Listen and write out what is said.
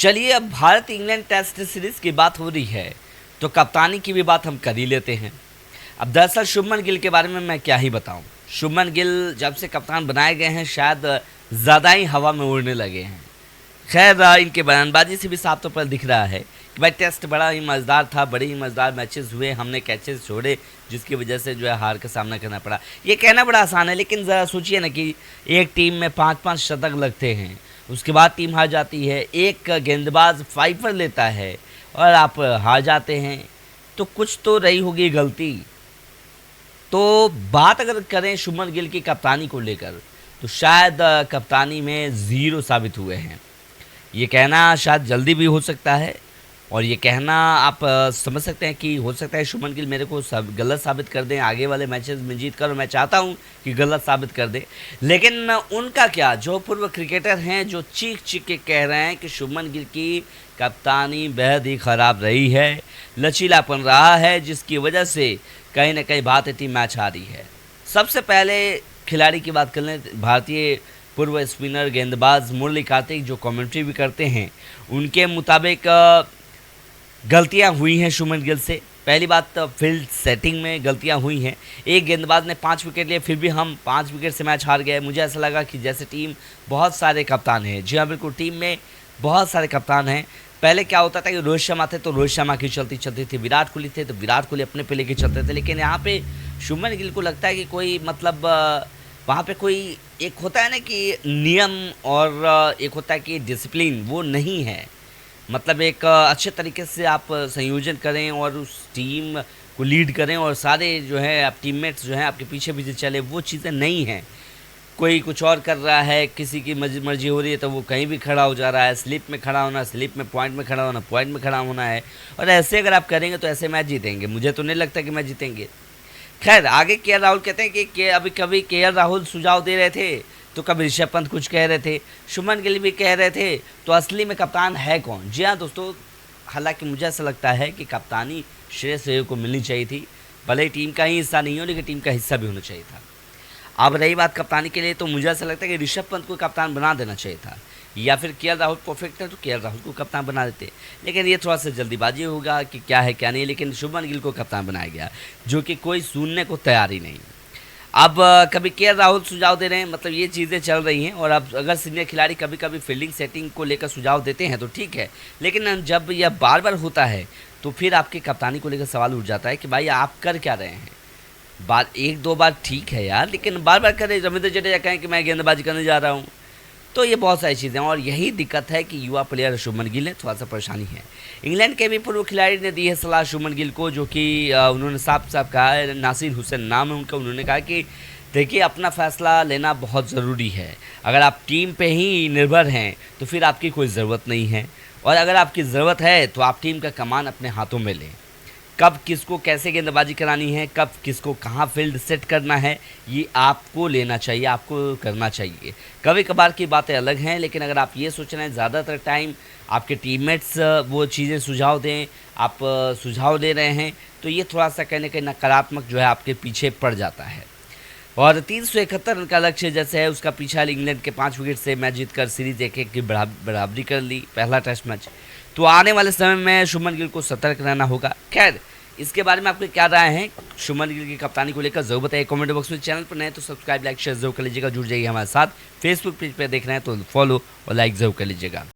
चलिए, अब Bharat England test series की बात हो रही है तो कप्तानी की भी बात हम कर ही लेते हैं। अब दरअसल शुभमन गिल के बारे में मैं क्या ही बताऊं। शुभमन गिल जब से कप्तान बनाए गए हैं शायद ज़्यादा ही हवा में उड़ने लगे हैं। खैर, इनके बयानबाजी से भी साफ तौर पर दिख रहा है कि भाई टेस्ट बड़ा ही मज़ेदार था, बड़े ही मज़ेदार मैचेस हुए, हमने कैचेस छोड़े जिसकी वजह से जो है हार का सामना करना पड़ा। ये कहना बड़ा आसान है, लेकिन ज़रा सोचिए ना कि एक टीम में 5-5 शतक लगते हैं, उसके बाद टीम हार जाती है, एक गेंदबाज फाइफर लेता है और आप हार जाते हैं, तो कुछ तो रही होगी गलती। तो बात अगर करें शुभमन गिल की कप्तानी को लेकर तो शायद कप्तानी में ज़ीरो साबित हुए हैं। ये कहना शायद जल्दी भी हो सकता है और ये कहना आप समझ सकते हैं कि हो सकता है शुभमन गिल मेरे को गलत साबित कर दें आगे वाले मैचेस में जीत कर, और मैं चाहता हूं कि गलत साबित कर दें। लेकिन उनका क्या, जो पूर्व क्रिकेटर हैं जो चीख चीख के कह रहे हैं कि शुभमन गिल की कप्तानी बेहद ही ख़राब रही है, लचीलापन रहा है, जिसकी वजह से कहीं ना कहीं भारतीय टीम मैच हारी है। सबसे पहले खिलाड़ी की बात कर लें, भारतीय पूर्व स्पिनर गेंदबाज मुरली कार्तिक जो कमेंट्री भी करते हैं, उनके मुताबिक गलतियां हुई हैं शुभमन गिल से। पहली बात, फील्ड सेटिंग में गलतियां हुई हैं। एक गेंदबाज ने 5 विकेट लिए, फिर भी हम 5 विकेट से मैच हार गए। मुझे ऐसा लगा कि जैसे टीम बहुत सारे कप्तान हैं। जी हाँ, बिल्कुल, टीम में बहुत सारे कप्तान हैं। पहले क्या होता था कि रोहित शर्मा थे तो रोहित शर्मा की चलती चलती थी, विराट कोहली थे तो विराट कोहली अपने पे लेके चलते थे। लेकिन यहाँ पे शुभमन गिल को लगता है कि कोई मतलब वहाँ पे कोई एक होता है ना कि नियम और एक होता है कि डिसिप्लिन, वो नहीं है। मतलब एक अच्छे तरीके से आप संयोजन करें और उस टीम को लीड करें और सारे जो है आप टीममेट्स जो हैं आपके पीछे पीछे चले, वो चीज़ें नहीं हैं। कोई कुछ और कर रहा है, किसी की मर्जी हो रही है तो वो कहीं भी खड़ा हो जा रहा है। स्लिप में खड़ा होना, स्लिप में पॉइंट में खड़ा होना, पॉइंट में खड़ा होना है। और ऐसे अगर आप करेंगे तो ऐसे मैच जीतेंगे। मुझे तो नहीं लगता कि मैच जीतेंगे। खैर, आगे के राहुल कहते हैं कि अभी कभी के राहुल सुझाव दे रहे थे तो कभी ऋषभ पंत कुछ कह रहे थे, शुभमन गिल भी कह रहे थे, तो असली में कप्तान है कौन? जी हाँ दोस्तों, हालांकि मुझे ऐसा लगता है कि कप्तानी श्रेयस अय्यर को मिलनी चाहिए थी। भले ही टीम का ही हिस्सा नहीं हो, लेकिन टीम का हिस्सा भी होना चाहिए था। अब रही बात कप्तानी के लिए, तो मुझे ऐसा लगता है कि ऋषभ पंत को कप्तान बना देना चाहिए था, या फिर के राहुल परफेक्ट है तो के राहुल को कप्तान बना देते। लेकिन ये थोड़ा सा जल्दीबाजी होगा कि क्या है क्या नहीं। लेकिन शुभमन गिल को कप्तान बनाया गया, जो कि कोई सुनने को तैयार ही नहीं। अब कभी के राहुल सुझाव दे रहे हैं, मतलब ये चीज़ें चल रही हैं। और अब अगर सीनियर खिलाड़ी कभी कभी फील्डिंग सेटिंग को लेकर सुझाव देते हैं तो ठीक है, लेकिन जब यह बार बार होता है तो फिर आपकी कप्तानी को लेकर सवाल उठ जाता है कि भाई आप कर क्या रहे हैं। बार 1-2 बार ठीक है यार, लेकिन बार बार करें। रविंद्र जडेजा कहें कि मैं गेंदबाजी करने जा रहा हूँ, तो ये बहुत सारी चीज़ें हैं। और यही दिक्कत है कि युवा प्लेयर शुभमन गिल है, थोड़ा सा परेशानी है। इंग्लैंड के भी पूर्व खिलाड़ी ने दी है सलाह शुभमन गिल को, जो कि उन्होंने साफ साफ कहा है, नासिर हुसैन नाम है उनका। उन्होंने कहा कि देखिए, अपना फैसला लेना बहुत ज़रूरी है। अगर आप टीम पे ही निर्भर हैं तो फिर आपकी कोई ज़रूरत नहीं है, और अगर आपकी ज़रूरत है तो आप टीम का कमान अपने हाथों में लें। कब किसको कैसे गेंदबाजी करानी है, कब किसको कहाँ फील्ड सेट करना है, ये आपको लेना चाहिए, आपको करना चाहिए। कभी कभार की बातें अलग हैं, लेकिन अगर आप ये सोच रहे हैं ज़्यादातर टाइम आपके टीममेट्स वो चीज़ें सुझाव दें, आप सुझाव दे रहे हैं, तो ये थोड़ा सा कहीं ना कहीं नकारात्मक जो है आपके पीछे पड़ जाता है। और 371 रन का लक्ष्य जैसे है उसका पीछा इंग्लैंड के 5 विकेट से मैच जीतकर सीरीज 1-1 की बराबरी कर ली, पहला टेस्ट मैच। तो आने वाले समय में शुभमन गिल को सतर्क रहना होगा। खैर, इसके बारे में आपकी क्या राय है शुभमन गिल की कप्तानी को लेकर, जरूर बताइए कमेंट बॉक्स में। चैनल पर नए तो सब्सक्राइब, लाइक, शेयर जरूर कर लीजिएगा। जुड़ जाइए हमारे साथ। फेसबुक पेज पर देख रहे हैं तो फॉलो और लाइक जरूर कर लीजिएगा।